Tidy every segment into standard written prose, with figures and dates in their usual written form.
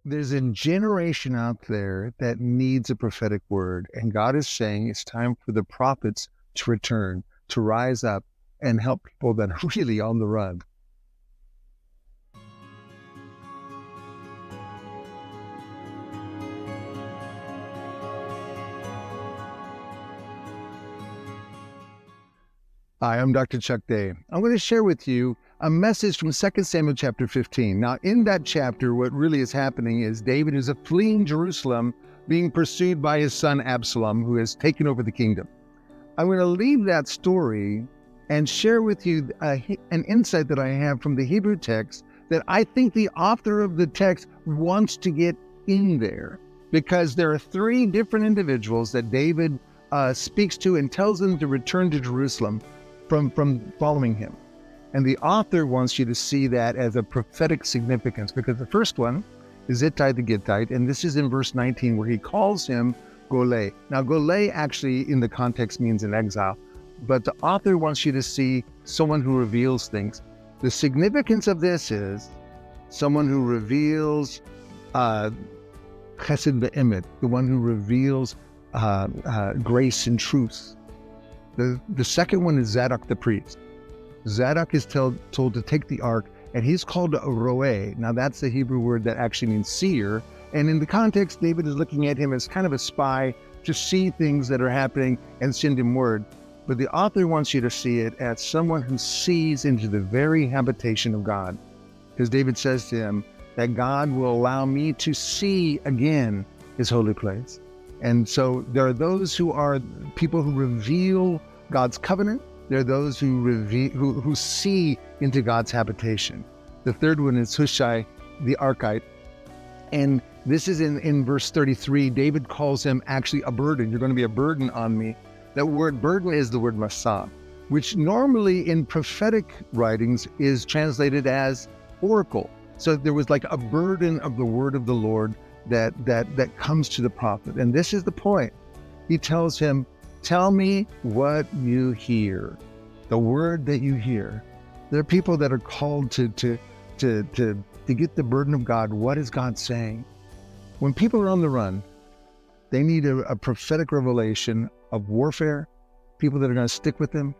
There's a generation out there that needs a prophetic word, and God is saying it's time for the prophets to return, to rise up and help people that are really on the run. Hi, I'm Dr. Chuck Day. I'm going to share with you a message from 2 Samuel chapter 15. Now, in that chapter, what really is happening is David is fleeing Jerusalem, being pursued by his son Absalom, who has taken over the kingdom. I'm going to leave that story and share with you an insight that I have from the Hebrew text that I think the author of the text wants to get in there, because there are three different individuals that David speaks to and tells them to return to Jerusalem from following him. And the author wants you to see that as a prophetic significance, because the first one is Ittai the Gittite, and this is in verse 19 where he calls him Golay. Now, Golay actually in the context means an exile, but the author wants you to see someone who reveals things. The significance of this is someone who reveals chesed ve'emet, the one who reveals grace and truth. The second one is Zadok the priest. Zadok is told to take the ark, and he's called a roeh. Now that's the Hebrew word that actually means seer. And in the context, David is looking at him as kind of a spy to see things that are happening and send him word. But the author wants you to see it as someone who sees into the very habitation of God. Because David says to him that God will allow me to see again his holy place. And so there are those who are people who reveal God's covenant. There are those who see into God's habitation. The third one is Hushai the Archite. And this is in verse 33. David calls him actually a burden. You're going to be a burden on me. That word burden is the word masah, which normally in prophetic writings is translated as oracle. So there was like a burden of the word of the Lord that comes to the prophet. And this is the point. He tells him, tell me what you hear, the word that you hear. There are people that are called to get the burden of God. What is God saying? When people are on the run, they need a prophetic revelation of warfare, people that are going to stick with them.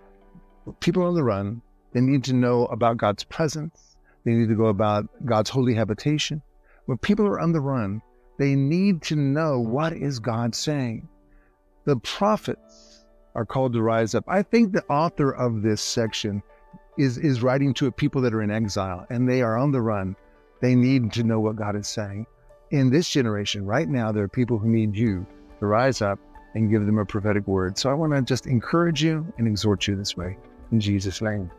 People on the run, they need to know about God's presence. They need to go about God's holy habitation. When people are on the run, they need to know, what is God saying? The prophets are called to rise up. I think the author of this section is writing to a people that are in exile and they are on the run. They need to know what God is saying. In this generation, right now, there are people who need you to rise up and give them a prophetic word. So I want to just encourage you and exhort you this way. In Jesus' name.